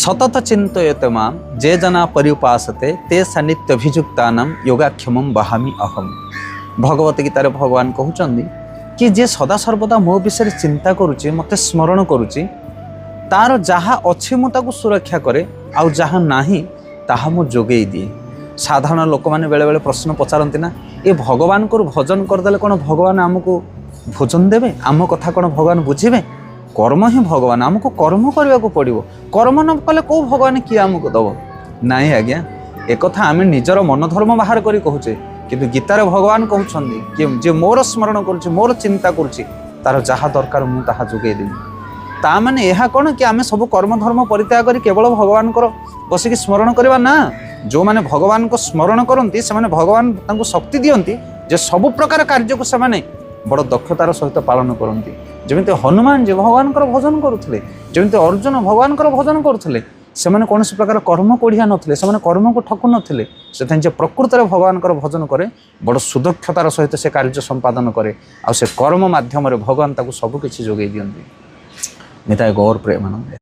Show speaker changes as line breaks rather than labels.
सतत चिंतयत माम जे जना परिपासते ते सानिध्यभिजुक्तानाम योगाक्षमम वहामि अहम। भगवत गीतार भगवान कहउचंदी कि जे सदा सर्वदा मो विषय चिंता करुची मते स्मरण करुची तार जहा अच्छे मु ताकू सुरक्षा करे आउ जहा नाही ताहा मु जोगेई दिए। साधारण लोक मैंने बेले बेले प्रश्न पचारती ना ये भगवान को भजन करदे कौन भगवान आमको भोजन देवे आम कथा कौन भगवान बुझे। कर्म ही भगवान आमको कर्म करने को पड़ो। कर्म न कले कौ भगवान किए आमको दब नाई आज्ञा एक आम निजर मन धर्म बाहर करी कहूचे किंतु गीतार भगवान कहउछंदी कि जे मोर स्मरण करुची मोर चिंता करुची तार जहा दरकार मु ताहा जोगेई देबी। ता माने यह कौन कि आम सब कर्म धर्म परित्याग करी केवल भगवान को बसिक स्मरण करवा ना। जो माने भगवान को स्मरण करती से भगवान तांको शक्ति दियंती जे सब प्रकार कार्य को से बड़ दक्षतार सहित पालन करती। जमिति हनुमान जी भगवान भजन करुले जमिति अर्जुन भगवान भजन करुले से कौन प्रकार कर्म कोढ़िया नथिले से कर्म को ठकु नथिले से प्रकृत भगवान भजन करे बड़ सुदक्षतार सहित से कार्य संपादन करे आ से कर्म माध्यम भगवान ताकू सबकिछि जोगेई दियंती। निताय गौर प्रेमानंद।